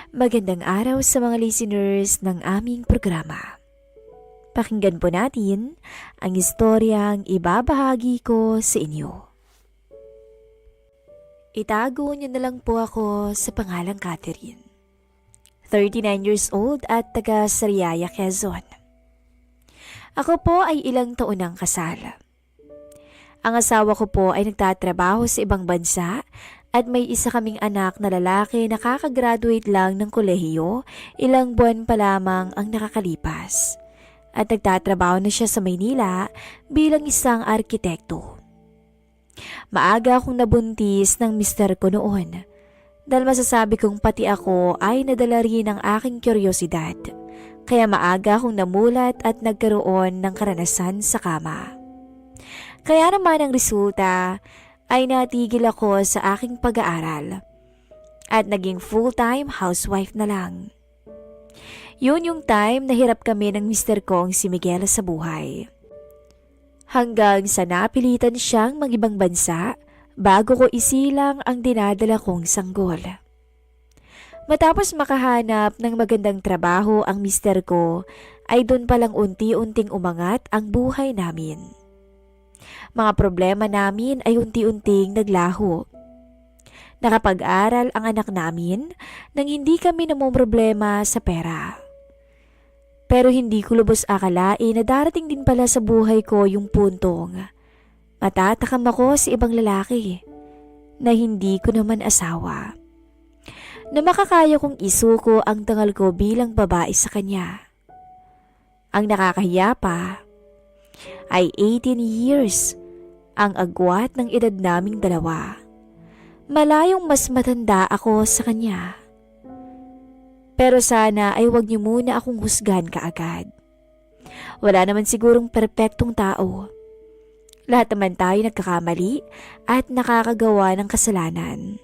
Magandang araw sa mga listeners ng aming programa. Pakinggan po natin ang istoryang ibabahagi ko sa inyo. Itago niyo na lang po ako sa pangalang Catherine. 39 years old at taga Sariaya, Quezon. Ako po ay ilang taon ng kasal. Ang asawa ko po ay nagtatrabaho sa ibang bansa at may isa kaming anak na lalaki na kakagraduate lang ng kolehiyo, ilang buwan pa lamang ang nakakalipas. At nagtatrabaho na siya sa Maynila bilang isang arkitekto. Maaga akong nabuntis ng mister ko noon dahil masasabi kong pati ako ay nadala rin ng aking kuryosidad. Kaya maaga akong namulat at nagkaroon ng karanasan sa kama. Kaya naman ang resulta ay natigil ako sa aking pag-aaral at naging full-time housewife na lang. Yun yung time na hirap kami ng mister kong si Miguel sa buhay. Hanggang sa napilitan siyang mag-ibang bansa bago ko isilang ang dinadala kong sanggol. Matapos makahanap ng magandang trabaho ang mister ko ay doon palang unti-unting umangat ang buhay namin. Mga problema namin ay unti-unting naglaho. Nakapag-aral ang anak namin nang hindi kami namumroblema sa pera. Pero hindi ko lubos akalain na darating din pala sa buhay ko yung puntong matatakam ako sa ibang lalaki na hindi ko naman asawa. Na makakaya kong isuko ang tangal ko bilang babae sa kanya. Ang nakakahiya pa ay 18 years ang agwat ng edad naming dalawa. Malayong mas matanda ako sa kanya. Pero sana ay wag niyo muna akong husgahan kaagad. Wala naman sigurong perpektong tao. Lahat naman tayo nagkakamali at nakakagawa ng kasalanan.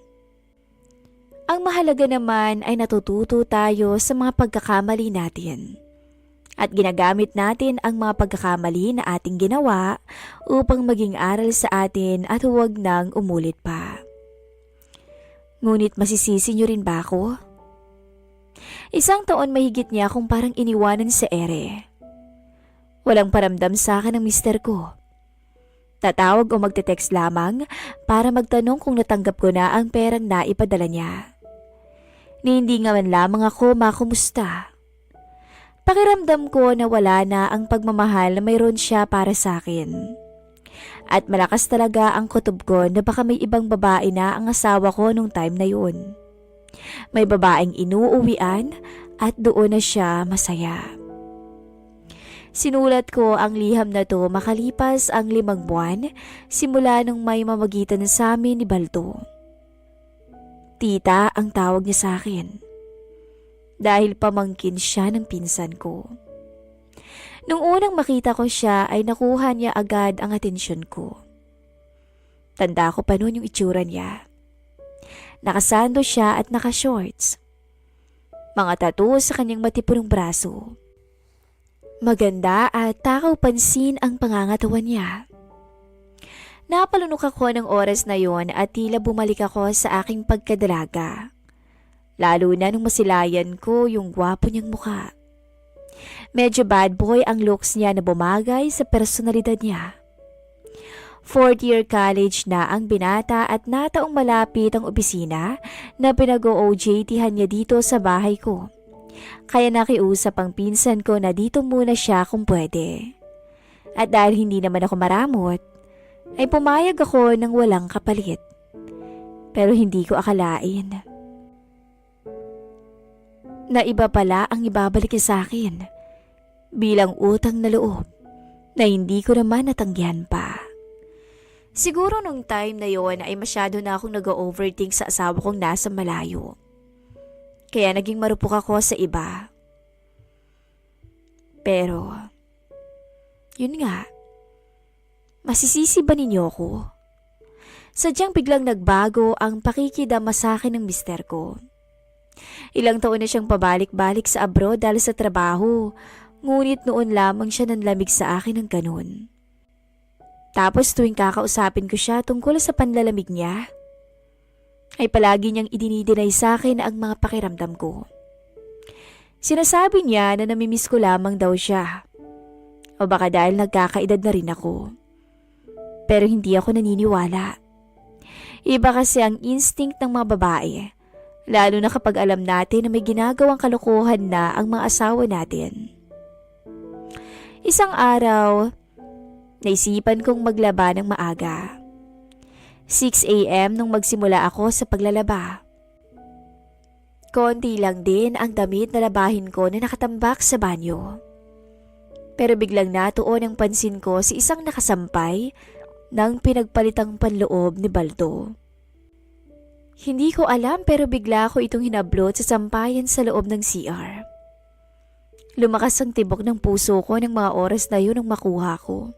Ang mahalaga naman ay natututo tayo sa mga pagkakamali natin. At ginagamit natin ang mga pagkakamali na ating ginawa upang maging aral sa atin at huwag nang umulit pa. Ngunit masisisi niyo rin ba ako? Isang taon mahigit niya akong parang iniwanan sa ere. Walang paramdam sa akin ang mister ko. Tatawag o magte-text lamang para magtanong kung natanggap ko na ang perang naipadala niya. Ni hindi nga man lamang ako makumusta. Pakiramdam ko na wala na ang pagmamahal na mayroon siya para sa akin. At malakas talaga ang kutob ko na baka may ibang babae na ang asawa ko nung time na yun. May babaeng inuuwian at doon na siya masaya. Sinulat ko ang liham na to makalipas ang 5 buwan simula nung may mamagitan sa amin ni Balto. Tita ang tawag niya sa akin. Dahil pamangkin siya ng pinsan ko. Nung unang makita ko siya ay nakuha niya agad ang atensyon ko. Tanda ko pa noon yung itsura niya. Nakasando siya at nakashorts. Mga tattoo sa kanyang matipunong braso. Maganda at takaw pansin ang pangangatawan niya. Napalunok ako ng oras na yon at tila bumalik ako sa aking pagkadalaga. Lalo na nung masilayan ko yung gwapo niyang mukha. Medyo bad boy ang looks niya na bumagay sa personalidad niya. 4th year college na ang binata at nataong malapit ang opisina na pinag-OJT-han niya dito sa bahay ko. Kaya nakiusap ang pinsan ko na dito muna siya kung pwede. At dahil hindi naman ako maramot, ay pumayag ako ng walang kapalit. Pero hindi ko akalain na iba pala ang ibabalik niya sa akin bilang utang na loob na hindi ko naman natanggihan pa. Siguro nung time na yon ay masyado na akong nag-overthink sa asawa kong nasa malayo. Kaya naging marupok ako sa iba. Pero, yun nga, masisisi ba ninyo ko? Sadyang biglang nagbago ang pakikidama sa akin ng mister ko. Ilang taon na siyang pabalik-balik sa abroad dahil sa trabaho, ngunit noon lamang siya nanlamig sa akin ng ganun. Tapos tuwing kakausapin ko siya tungkol sa panlalamig niya, ay palagi niyang idinidinay sa akin ang mga pakiramdam ko. Sinasabi niya na namimiss ko lamang daw siya. O baka dahil nagkakaedad na rin ako. Pero hindi ako naniniwala. Iba kasi ang instinct ng mga babae, lalo na kapag alam natin na may ginagawang kalokohan na ang mga asawa natin. Isang araw, naisipan kong maglaba ng maaga. 6 a.m. nung magsimula ako sa paglalaba. Konti lang din ang damit na labahin ko na nakatambak sa banyo. Pero biglang natuon ang pansin ko si isang nakasampay ng pinagpalitang panloob ni Baldo. Hindi ko alam pero bigla ko itong hinablot sa sampayan sa loob ng CR. Lumakas ang tibok ng puso ko ng mga oras na yun nang makuha ko.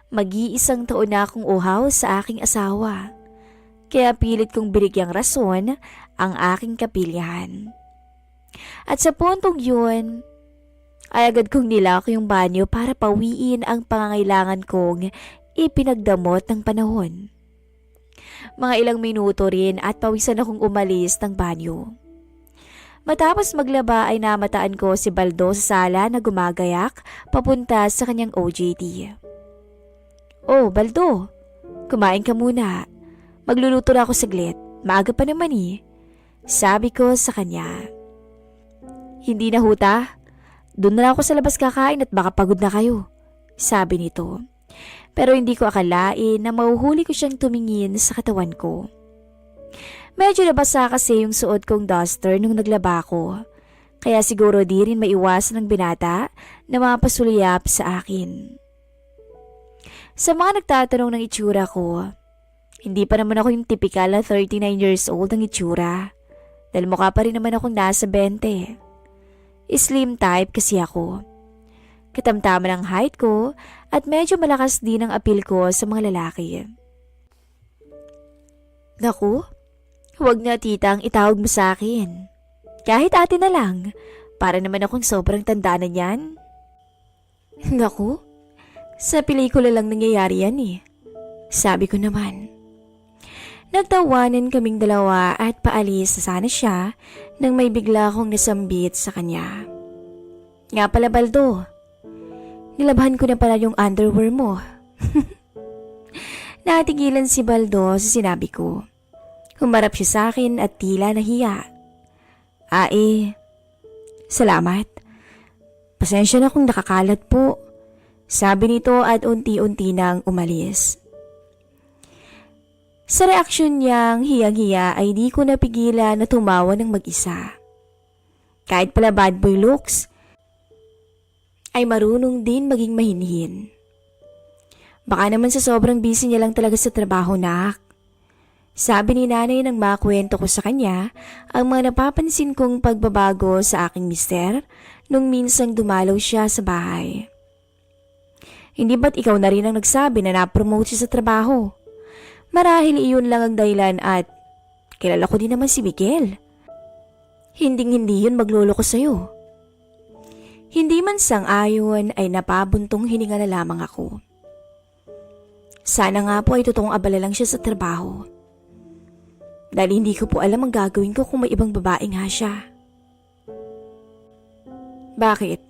Mag-iisang taon na akong uhaw sa aking asawa. Kaya pilit kong binigyang rason ang aking kapilyahan. At sa puntong yun, ay agad kong nilak yung banyo para pawiin ang pangangailangan kong ipinagdamot ng panahon. Mga ilang minuto rin at pawisan akong umalis ng banyo. Matapos maglaba ay namataan ko si Baldo sa sala na gumagayak papunta sa kanyang OJT. "Oh, Baldo, kumain ka muna. Magluluto na ako saglit. Maaga pa naman eh." Sabi ko sa kanya. "Hindi na huta. Doon na ako sa labas kakain at baka pagod na kayo." Sabi nito. Pero hindi ko akalain na mahuhuli ko siyang tumingin sa katawan ko. Medyo nabasa kasi yung suot kong duster nung naglaba ko. Kaya siguro di rin maiwasan ng binata na mapasuliyap sa akin. Sa mga nagtatanong ng itsura ko, hindi pa naman ako yung typical na 39 years old ang itsura. Dahil mukha pa rin naman akong nasa 20. Slim type kasi ako. Katamtaman ang height ko at medyo malakas din ang appeal ko sa mga lalaki. "Naku, huwag na tita ang itawag mo sa akin. Kahit ate na lang, para naman akong sobrang tanda na niyan." "Naku, sa pelikula lang nangyayari yan eh." Sabi ko naman. Nagtawanan kaming dalawa at paalis na sana siya nang may bigla akong nasambit sa kanya. "Nga pala Baldo, nilabhan ko na pala yung underwear mo." Natigilan si Baldo sa sinabi ko. Humarap siya sa akin at tila nahiya. Salamat. Pasensya na kung nakakalat po." Sabi nito at unti-unti nang umalis. Sa reaksyon niyang hiyang-hiya ay di ko napigilan na tumawa ng mag-isa. Kahit pala bad boy looks, ay marunong din maging mahinhin. Baka naman sa sobrang busy niya lang talaga sa trabaho, nak. Sabi ni nanay nang makwento ko sa kanya ang mga napapansin kong pagbabago sa aking mister nung minsang dumalaw siya sa bahay. "Hindi ba't ikaw na rin ang nagsabi na na-promote siya sa trabaho? Marahil iyon lang ang dahilan at kilala ko din naman si Miguel. Hinding-hindi yun magloloko sa'yo." Hindi man sang-ayon ay napabuntong hininga na lamang ako. Sana nga po ay totoong abala lang siya sa trabaho. Dahil hindi ko po alam ang gagawin ko kung may ibang babae nga siya. "Bakit?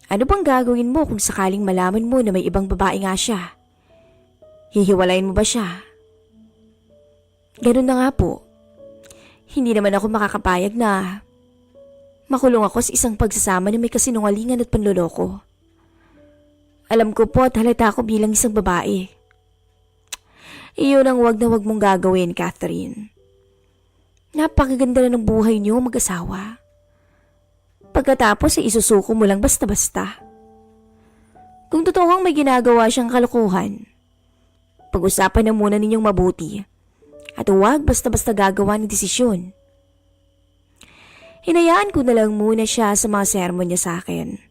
Ano bang gagawin mo kung sakaling malaman mo na may ibang babae nga siya? Hihiwalayin mo ba siya?" "Ganun na nga po. Hindi naman ako makakapayag na makulong ako sa isang pagsasama na may kasinungalingan at panloloko. Alam ko po at halata ko bilang isang babae. Iyon ang wag na wag mong gagawin, Catherine. Napakaganda na ng buhay niyo mag-asawa. Pagkatapos ay isusuko mo lang basta-basta. Kung totoong may ginagawa siyang kalokohan, pag-usapan na muna ninyong mabuti at huwag basta-basta gagawa ng desisyon." Hinayaan ko na lang muna siya sa mga sermon niya sa akin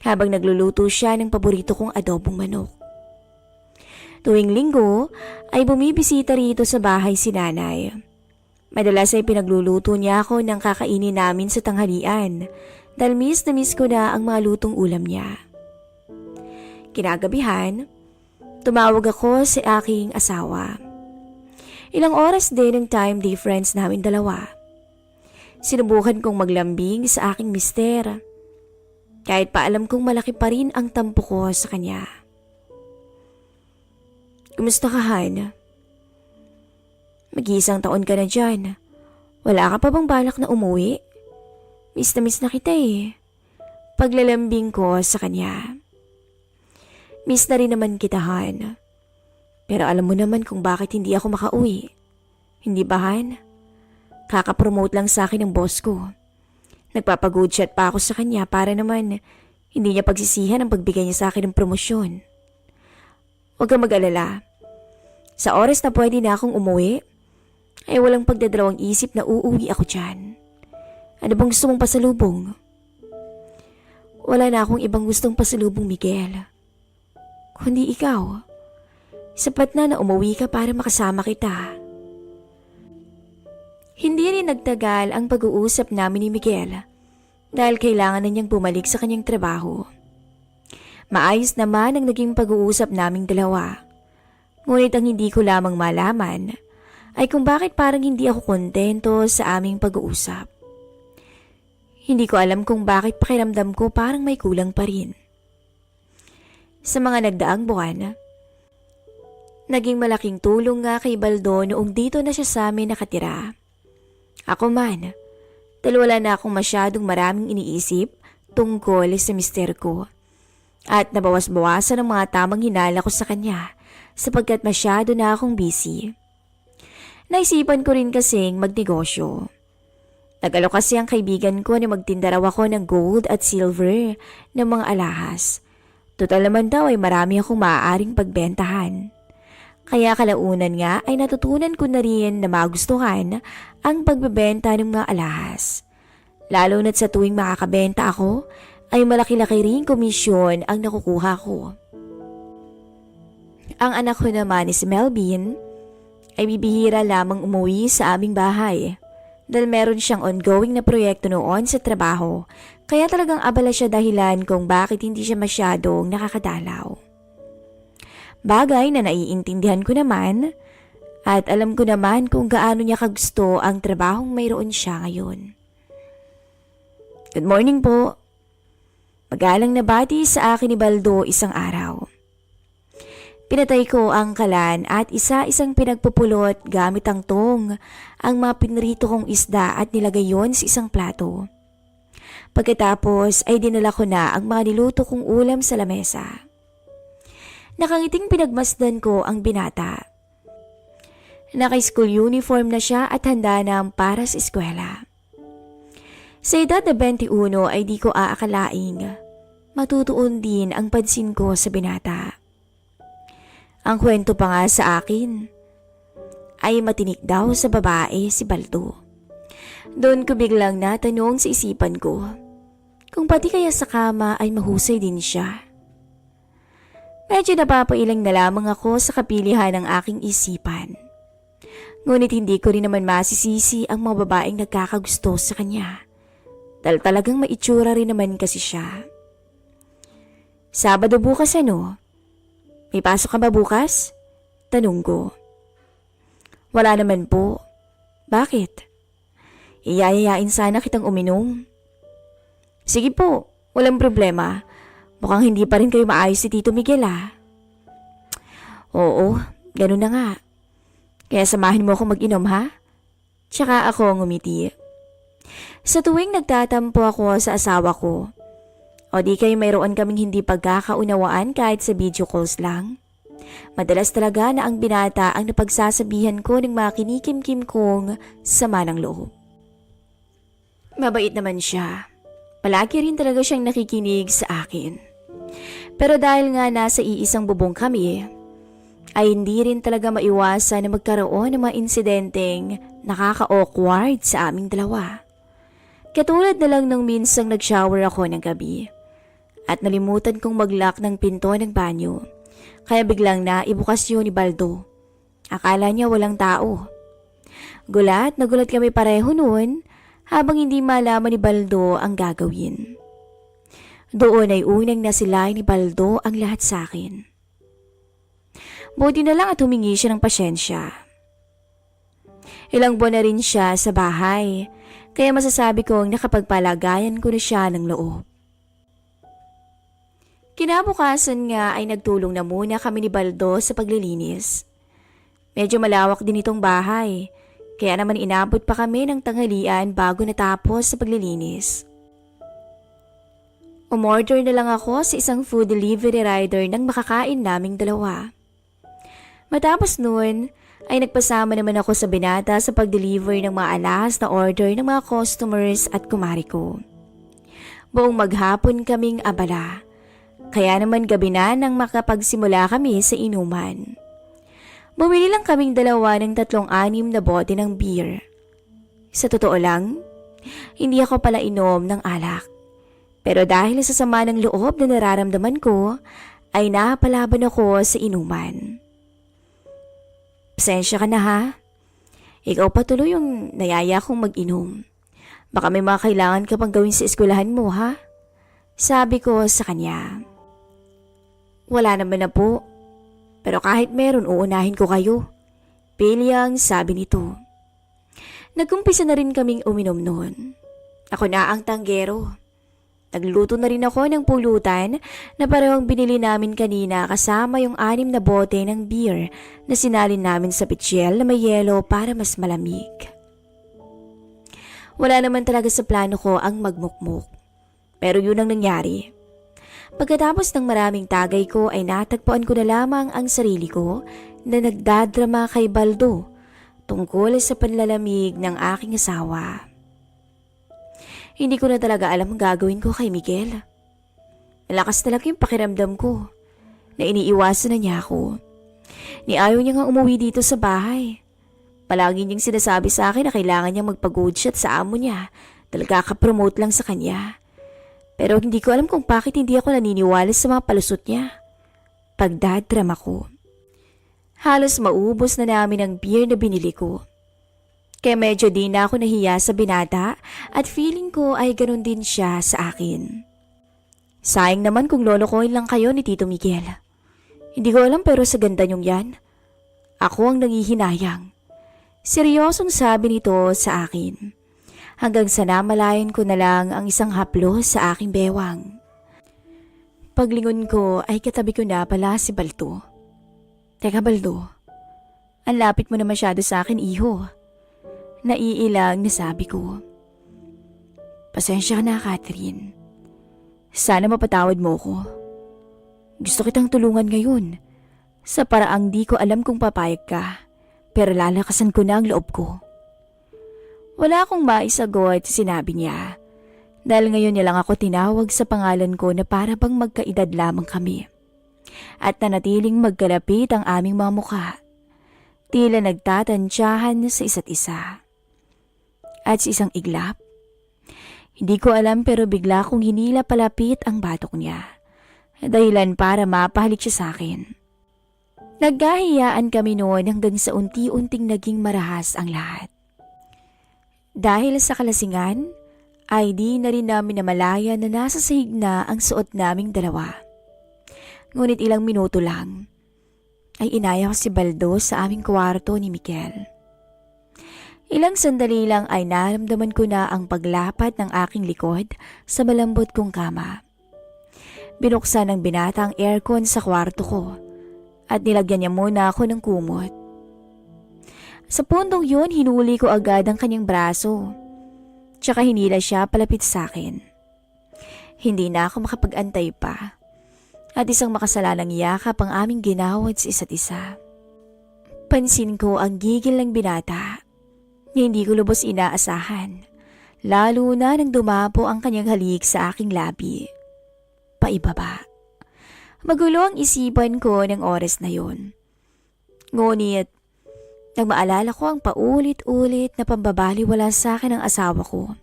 habang nagluluto siya ng paborito kong adobong manok. Tuwing linggo ay bumibisita rito sa bahay si nanay. Madalas ay pinagluluto niya ako ng kakainin namin sa tanghalian dahil miss na miss ko na ang mga lutong ulam niya. Kinagabihan, tumawag ako sa aking asawa. Ilang oras din ang time difference namin dalawa. Sinubukan kong maglambing sa aking mister. Kahit pa alam kong malaki pa rin ang tampo ko sa kanya. Kumusta ka, Han? Mag-iisang taon ka na dyan. Wala ka pa bang balak na umuwi? Miss na kita eh. Paglalambing ko sa kanya. Miss na rin naman kita, Han. Pero alam mo naman kung bakit hindi ako makauwi. Hindi ba, Han? Kaka-promote lang sa akin ng boss ko. Nagpapag-good shot pa ako sa kanya para naman hindi niya pagsisihan ang pagbigay niya sa akin ng promosyon. Huwag kang mag-alala. Sa oras na pwede na akong umuwi, ay walang pagdadalawang isip na uuwi ako dyan. Ano bang gusto mong pasalubong? Wala na akong ibang gustong pasalubong, Miguel. Kundi ikaw. Sapat na umuwi ka para makasama kita. Hindi rin nagtagal ang pag-uusap namin ni Miguel dahil kailangan na niyang bumalik sa kanyang trabaho. Maayos naman ang naging pag-uusap naming dalawa. Ngunit ang hindi ko lamang malaman ay kung bakit parang hindi ako kontento sa aming pag-uusap. Hindi ko alam kung bakit pakiramdam ko parang may kulang pa rin. Sa mga nagdaang buwan, naging malaking tulong nga kay Baldo noong dito na siya sa amin nakatira. Ako man, dahil wala na akong masyadong maraming iniisip tungkol sa mister ko. At nabawas-bawasan ang mga tamang hinala ko sa kanya sapagkat masyado na akong busy. Naisipan ko rin kasing magnegosyo. Nag-alok kasi ang kaibigan ko na magtinda raw ako ng gold at silver ng mga alahas. Total naman daw ay marami akong maaaring pagbentahan. Kaya kalaunan nga ay natutunan ko na rin na magustuhan ang pagbebenta ng mga alahas. Lalo na't sa tuwing makakabenta ako ay malaki-laki rin komisyon ang nakukuha ko. Ang anak ko naman ni si Melvin ay bibihira lamang umuwi sa aming bahay dahil meron siyang ongoing na proyekto noon sa trabaho kaya talagang abala siya dahilan kung bakit hindi siya masyadong nakakadalaw. Bagay na naiintindihan ko naman at alam ko naman kung gaano niya kagusto ang trabahong mayroon siya ngayon. Good morning po. Magalang na bati sa akin ni Baldo isang araw. Pinatay ko ang kalan at isa-isang pinagpupulot gamit ang tong ang mga pinrito kong isda at nilagay yon sa isang plato. Pagkatapos ay dinala ko na ang mga niluto kong ulam sa lamesa. Nakangiting pinagmasdan ko ang binata. Naka-school uniform na siya at handa na para sa eskwela. Sa edad na 21 ay di ko aakalaing matutuon din ang pansin ko sa binata. Ang kwento pa nga sa akin ay matinik daw sa babae si Baldo. Doon ko biglang natanong sa isipan ko kung pati kaya sa kama ay mahusay din siya. Medyo napapailang na lamang ako sa kapilihan ng aking isipan. Ngunit hindi ko rin naman masisisi ang mga babaeng nagkakagusto sa kanya. Dahil talagang maitsura rin naman kasi siya. Sabado bukas ano? May pasok ka ba bukas? Tanong ko. Wala naman po. Bakit? Iyayayain sana kitang uminom. Sige po, walang problema. Mukhang hindi pa rin kayo maayos si Tito Miguel ah. Oo, ganun na nga. Kaya samahin mo ako mag-inom ha? Tsaka ako ngumiti. Sa tuwing nagtatampo ako sa asawa ko, o di kayo mayroon kaming hindi pagkakaunawaan kahit sa video calls lang. Madalas talaga na ang binata ang napagsasabihan ko ng mga kinikim-kim kong sama ng loob. Mabait naman siya. Palagi rin talaga siyang nakikinig sa akin. Pero dahil nga nasa iisang bubong kami, ay hindi rin talaga maiwasan na magkaroon ng mga insidenteng nakaka-awkward sa aming dalawa. Katulad na lang nung minsang nag-shower ako ng gabi at nalimutan kong mag-lock ng pinto ng banyo kaya biglang naibukas yun ni Baldo. Akala niya walang tao. Gulat na gulat kami pareho noon habang hindi malaman ni Baldo ang gagawin. Doon ay unang nasilay ni Baldo ang lahat sa akin. Buti na lang at humingi siya ng pasyensya. Ilang buwan na rin siya sa bahay kaya masasabi kong nakapagpalagayan ko na siya ng loob. Kinabukasan nga ay nagtulong na muna kami ni Baldo sa paglilinis. Medyo malawak din itong bahay, kaya naman inabot pa kami ng tanghalian bago natapos sa paglilinis. Umorder na lang ako sa isang food delivery rider nang makakain naming dalawa. Matapos noon, ay nagpasama naman ako sa binata sa pag-deliver ng mga alas na order ng mga customers at kumari ko. Buong maghapon kaming abala, kaya naman gabi na nang makapagsimula kami sa inuman. Bumili lang kaming dalawa ng 3-6 na bote ng beer. Sa totoo lang, hindi ako pala inom ng alak. Pero dahil sa sama ng loob na nararamdaman ko, ay napalaban ako sa inuman. Pasensya ka na ha. Ikaw pa tuloy yung nayaya kong mag-inom. Baka may mga kailangan ka pang gawin sa eskwelahan mo ha? Sabi ko sa kanya. Wala naman na po. Pero kahit meron, uunahin ko kayo. Pilyang sabi nito. Nagkumpisa na rin kaming uminom noon. Ako na ang tanggero. Nagluto na rin ako ng pulutan na parehong binili namin kanina kasama yung 6 na bote ng beer na sinalin namin sa pitsyel na may yelo para mas malamig. Wala naman talaga sa plano ko ang magmukmuk. Pero yun ang nangyari. Pagkatapos ng maraming tagay ko ay natagpuan ko na lamang ang sarili ko na nagdadrama kay Baldo tungkol sa panlalamig ng aking asawa. Hindi ko na talaga alam ang gagawin ko kay Miguel. Malakas talaga yung pakiramdam ko na iniiwasan na niya ako. Ayaw niya nga umuwi dito sa bahay. Palagi niyang sinasabi sa akin na kailangan niyang magpa-good shot sa amo niya dahil kaka-promote lang sa kanya. Pero hindi ko alam kung bakit hindi ako naniniwala sa mga palusot niya. Pagdadrama ko. Halos maubos na namin ang beer na binili ko. Kaya medyo di na ako nahiya sa binata at feeling ko ay ganun din siya sa akin. Sayang naman kung lolokohin lang kayo ni Tito Miguel. Hindi ko alam pero sa ganda niyong yan. Ako ang nangihinayang. Seryosong sabi nito sa akin. Hanggang sa namalayan ko na lang ang isang haplos sa aking bewang. Paglingon ko ay katabi ko na pala si Baldo. Teka Baldo, ang lapit mo na masyado sa akin iho. Naiilang na sabi ko. Pasensya ka na, Catherine. Sana mapatawad mo ko. Gusto kitang tulungan ngayon. Sa paraang di ko alam kung papayag ka, pero lalakasan ko na ang loob ko. Wala akong maisagot, sinabi niya. Dahil ngayon niya lang ako tinawag sa pangalan ko na para bang magkaedad lamang kami. At nanatiling magkalapit ang aming mga mukha. Tila nagtatansyahan sa isa't isa. At sa isang iglap, hindi ko alam pero bigla kong hinila palapit ang batok niya. Dahilan para mapahalik siya sa akin. Nagkahiyaan kami noon hanggang sa unti-unting naging marahas ang lahat. Dahil sa kalasingan, ay di na rin namin namalaya na nasa sahig na ang suot naming dalawa. Ngunit ilang minuto lang, ay inaya ko si Baldo sa aming kwarto ni Miguel. Ilang sandali lang ay naramdaman ko na ang paglapat ng aking likod sa malambot kong kama. Binuksan ng binata ang aircon sa kwarto ko at nilagyan niya muna ako ng kumot. Sa puntong yun, hinuli ko agad ang kanyang braso. Tsaka hinila siya palapit sa akin. Hindi na ako makapag-antay pa. At isang makasalanang yakap ang aming ginawad sa isa't isa. Pansin ko ang gigil ng binata. Hindi ko lubos inaasahan. Lalo na nang dumapo ang kanyang halik sa aking labi. Paibaba. Magulo ang isipan ko ng oras na yon. Ngunit, nang maalala ko ang paulit-ulit na pambabaliwala sa akin ng asawa ko,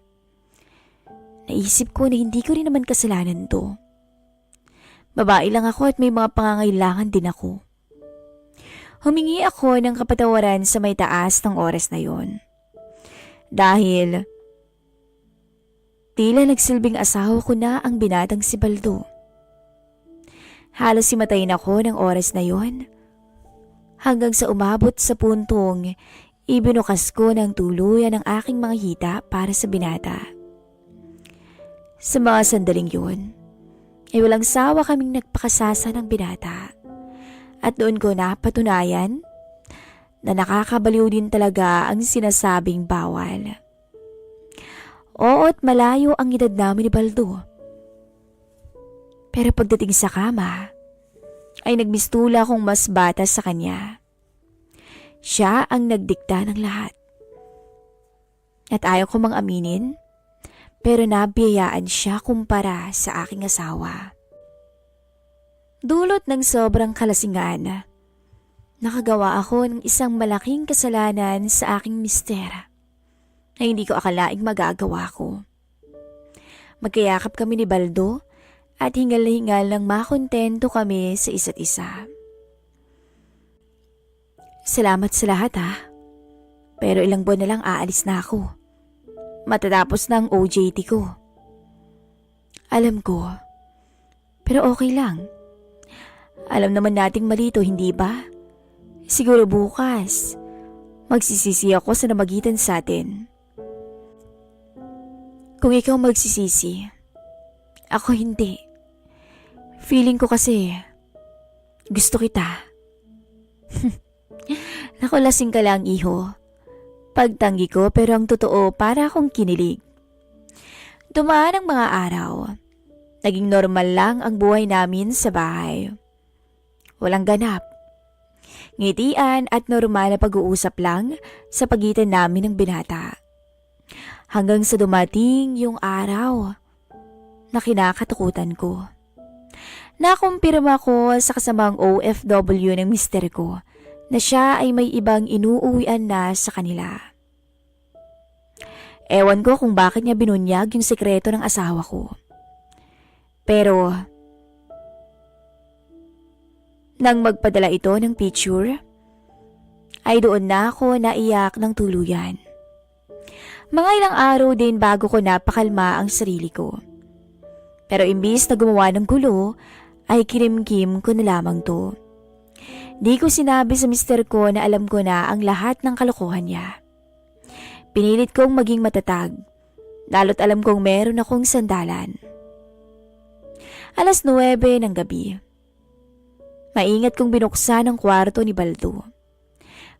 naisip ko na hindi ko rin naman kasalanan to. Babae lang ako at may mga pangangailangan din ako. Humingi ako ng kapatawaran sa may taas ng oras na yon. Dahil tila nagsilbing asawa ko na ang binatang si Baldo. Halos himatayin ako ng oras na yon. Hanggang sa umabot sa puntong Ibinukas ko ng tuluyan ang aking mga hita para sa binata. Sa mga sandaling yun, ay walang sawa kaming nagpakasasa ng binata. At doon ko napatunayan na nakakabaliw din talaga ang sinasabing bawal. Oo't malayo ang edad namin ni Baldo. Pero pagdating sa kama, ay nagmistula akong mas bata sa kanya. Siya ang nagdikta ng lahat. At ayaw ko mang aminin, pero nabiyayaan siya kumpara sa aking asawa. Dulot ng sobrang kalasingan, nakagawa ako ng isang malaking kasalanan sa aking mister na hindi ko akalaing magagawa ko. Magkayakap kami ni Baldo at hingal na hingal nang makontento kami sa isa't isa. Salamat sa lahat pero ilang buwan na lang aalis na ako. Matatapos na ang OJT ko. Alam ko, pero okay lang. Alam naman nating mali ito, hindi ba? Siguro bukas, magsisisi ako sa namagitan sa atin. Kung ikaw magsisisi, ako hindi. Feeling ko kasi, gusto kita. Naku, lasing ka lang, iho. Pagtanggi ko pero ang totoo para akong kinilig. Dumaan ang mga araw. Naging normal lang ang buhay namin sa bahay. Walang ganap. Ngitian at normal na pag-uusap lang sa pagitan namin ng binata. Hanggang sa dumating yung araw na kinakatakutan ko. Nakumpirma ko sa kasamang OFW ng mister ko na siya ay may ibang inuuwian na sa kanila. Ewan ko kung bakit niya binunyag yung sekreto ng asawa ko. Pero, nang magpadala ito ng picture, ay doon na ako naiyak ng tuluyan. Mga ilang araw din bago ko napakalma ang sarili ko. Pero imbis na gumawa ng gulo, ay kinimkim ko na lamang to. Di ko sinabi sa mister ko na alam ko na ang lahat ng kalokohan niya. Pinilit kong maging matatag, lalo't alam kong meron akong sandalan. 9:00 ng gabi. Maingat kong binuksan ang kwarto ni Baldo.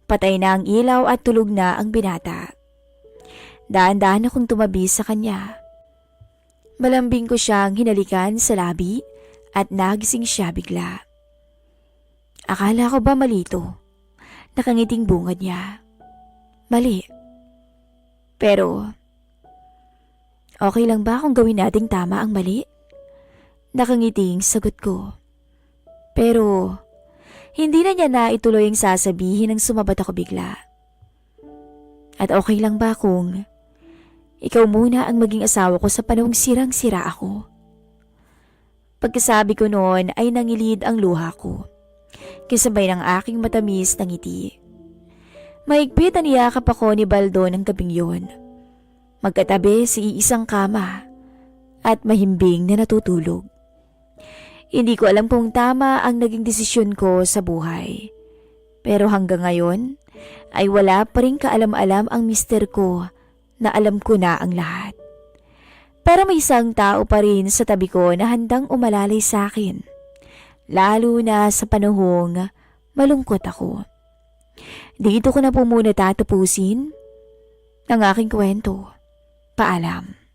Patay na ang ilaw at tulog na ang binata. Daan-daan akong tumabi sa kanya. Malambing ko siyang hinalikan sa labi at nagising siya bigla. Akala ko ba malito? Nakangiting bungad niya. Mali. Pero, okay lang ba kung gawin nating tama ang mali? Nakangiting sagot ko. Pero, hindi na niya na ituloy ang sasabihin nang sumabat ako bigla. At okay lang ba kung ikaw muna ang maging asawa ko sa panahong sirang-sira ako? Pagkasabi ko noon ay nangilid ang luha ko, kasabay ng aking matamis na ngiti. Mahigpit na niyakap ako ni Baldo ng gabing yun. Magkatabi sa iisang kama at mahimbing na natutulog. Hindi ko alam kung tama ang naging desisyon ko sa buhay. Pero hanggang ngayon ay wala pa rin kaalam-alam ang mister ko na alam ko na ang lahat. Pero may isang tao pa rin sa tabi ko na handang umalalay sa akin. Lalo na sa panahong malungkot ako. Dito ko na po muna tatapusin ang aking kwento. Paalam.